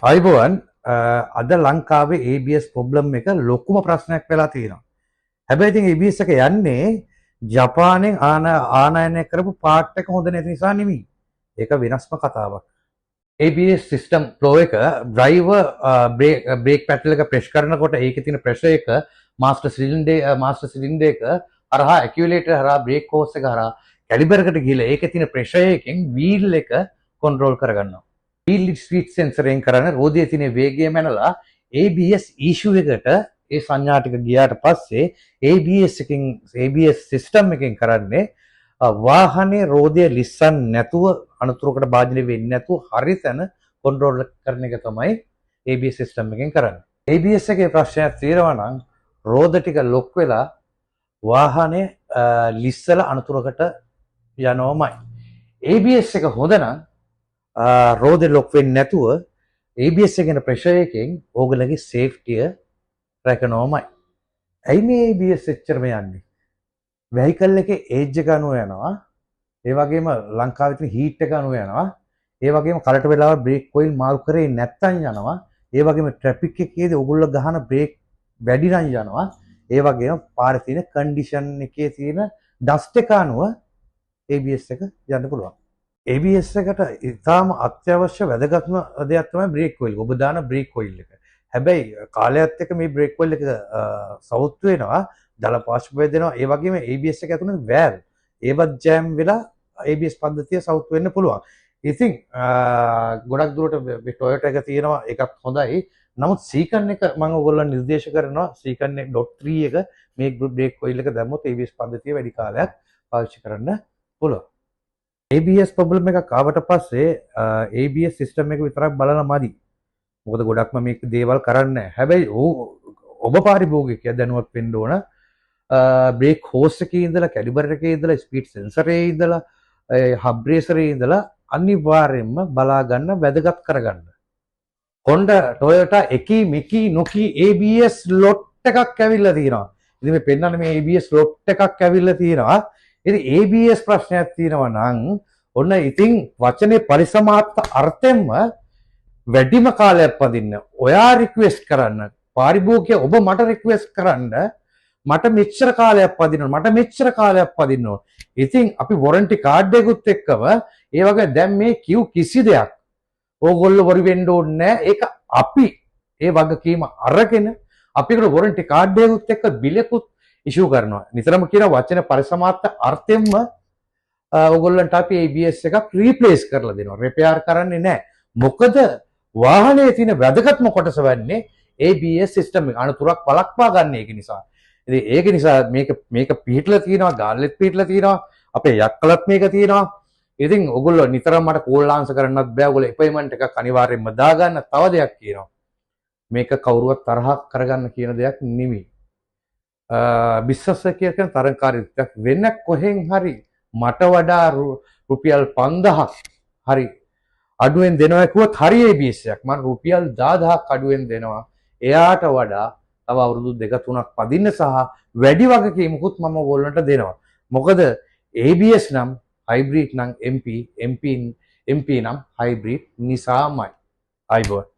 අයිබෝවන් අද ලංකාවේ ABS ප්‍රොබ්ලම් එක ලොකුම ප්‍රශ්නයක් වෙලා තියෙනවා. හැබැයි ඉතින් ABS එක යන්නේ ජපානයෙන් ආනයනය කරපු පාර්ට් එක හොඳ නැති නිසා නෙමෙයි. ඒක වෙනස්ම කතාවක්. ABS සිස්ටම් ෆ්ලෝ එක ඩ්‍රයිවර් බ්‍රේක් පැඩල් එක ප්‍රෙස් කරනකොට ඒකේ තියෙන ප්‍රෙෂර් එක මාස්ටර් සිලින්ඩර් එක හරහා ඇකියුලේටර් හරහා බ්‍රේක් හෝස් එක හරහා කැලිබර් එකට ගිහලා ඒකේ තියෙන ප්‍රෙෂර් එකෙන් වීල් එක කන්ට්‍රෝල් කරගන්නවා. wheel speed sensor එකෙන් කරන්නේ රෝදයේ තියෙන වේගය මැනලා ABS issue එකට ඒ සංඥා ටික ගියාට පස්සේ ABS system එකෙන් කරන්නේ වාහනේ රෝදය ලිස්සන් නැතුව අනතුරකට භාජනය වෙන්නේ නැතුව හරි තැන කන්ට්‍රෝල් කරන එක තමයි ABS system එකෙන් කරන්නේ. ABS එකේ ප්‍රශ්නයක් තියෙනවා නම් රෝද ටික ලොක් වෙලා වාහනේ ලිස්සලා අනතුරකට යනවමයි. ABS එක හොඳ නම් රෝදේ ලොක් වෙන්නේ නැතුව ABS එකේ ප්‍රෙෂර් එකෙන් ඕගලගේ සේෆ්ටිය රැකනවමයි. ඇයි මේ ABS එච්චරම යන්නේ? වෙහිකල් එකේ ඒජ් එක අනුව යනවා. ඒ වගේම ලංකාවේ තියෙන හීට් එක අනුව යනවා. ඒ වගේම කලට වෙලාවට බ්‍රේක් කොයිල් මාරු කරේ නැත්තම් යනවා. ඒ වගේම ට්‍රැෆික් එකේදී ඕගොල්ලෝ ගහන බ්‍රේක් වැඩි නම් යනවා. ඒ වගේම පාරේ තියෙන කන්ඩිෂන් එකේ තියෙන ඩස්ට් එක අනුව ABS එක යන්න පුළුවන්. ABS එකට ඉතාම අත්‍යවශ්‍ය වැදගත්ම දෙයක් තමයි බ්‍රේක් කොයිල්. ඔබ දාන බ්‍රේක් කොයිල් එක. හැබැයි කාලයත් එක්ක මේ බ්‍රේක් කොයිල් එක සවුත් වෙනවා, දල පාර්ශ්ව වේදෙනවා. ඒ වගේම ABS එක ඇතුළේ වැල්ව් ඒවත් ජෑම් වෙලා ABS පද්ධතිය සවුත් වෙන්න පුළුවන්. ඉතින් ගොඩක් දුරට Toyota එක තියෙනවා, ඒකත් හොඳයි. නමුත් සීකන් එක මම ඔයගොල්ලන් නිර්දේශ කරනවා සීකන් 1.3 එක මේ බ්‍රේක් කොයිල් එක දැම්මොත් ABS පද්ධතිය වැඩි කාලයක් පාවිච්චි කරන්න පුළුවන්. ABS ප්‍රොබ්ලම් එකක් ආවට පස්සේ ABS සිස්ටම් එක විතරක් බලලා මදි. මොකද ගොඩක්ම මේක දේවල් කරන්නේ නැහැ. හැබැයි ඔබ පාරිභෝගිකයා දැනුවත් වෙන්න ඕන. බ්‍රේක් හෝස් එකේ ඉඳලා කැලිබර් එකේ ඉඳලා ස්පීඩ් සෙන්සර් එකේ ඉඳලා හබ් රේසරේ ඉඳලා අනිවාර්යයෙන්ම බලා ගන්න වැදගත් කරගන්න. Honda Toyota එකී මිකී නොකී ABS ලොට් එකක් ඇවිල්ලා තියෙනවා. ඉතින් මේ පෙන්නන්නේ මේ ABS ලොට් එකක් ඇවිල්ලා තියෙනවා. ඉතින් ABS ප්‍රශ්නයක් තියෙනවා නම් ඔන්න ඉතින් වචනේ පරිසමාප්ත අර්ථයෙන්ම වැඩිම කාලයක් පදින්න ඔයා රික්වෙස්ට් කරන්න පාරිභෝගිකයා ඔබ මට රික්වෙස්ට් කරන්න මට මෙච්චර කාලයක් පදින්න මට මෙච්චර කාලයක් පදින්න ඕන. ඉතින් අපි වොරන්ටි කාඩ් එකකුත් එක්කම ඒ වගේ දැන් මේ කිව් කිසි දෙයක් ඕගොල්ලෝ වරි වෙන්න ඕනේ නැහැ. ඒක අපි ඒ වගකීම අරගෙන අපි ඒකට වොරන්ටි කාඩ් එකකුත් එක්ක බිලකුත් ඉෂුව කරනවා. නිතරම කියන වචන පරිසමාප්ත අර්ථයෙන්ම ඕගොල්ලන්ට අපි ABS එකක් රීප්ලේස් කරලා දෙනවා. රිපෙයාර් කරන්නේ නැහැ. මොකද වාහනයේ තියෙන වැදගත්ම කොටස වෙන්නේ ABS සිස්ටම් එක. අනතුරක් වළක්වා ගන්න ඒක නිසා. ඉතින් ඒක නිසා මේක පිටලා තියෙනවා, ගාල්ලෙත් පිටලා තියෙනවා, අපේ යක්කලත් මේක තියෙනවා. ඉතින් ඕගොල්ලෝ නිතරම මට කෝල් ආන්සර් කරන්නත් බෑ. ඕගොල්ලෝ අපොයින්ට්මන්ට් එකක් අනිවාර්යයෙන්ම දාගන්න. තව දෙයක් කියනවා. මේක කවුරුවත් තරහක් කරගන්න කියන දෙයක් නෙමෙයි. විශ්වාසය කියන තරංකාරීත්වයක් වෙන කොහෙන් හරි මට වඩා රුපියල් 5000ක් හරි අඩුවෙන් දෙනවා කිව්වොත් හරි ABS එකක් මම රුපියල් 10000ක් අඩුවෙන් දෙනවා එයාට වඩා තව අවුරුදු 2-3ක් පදින්න සහ වැඩි වගකීමකුත් මම ඕගොල්ලන්ට දෙනවා. මොකද ABS නම් හයිබ්‍රිඩ් නම් MP නම් හයිබ්‍රිඩ් නිසාමයි. අයිබෝන්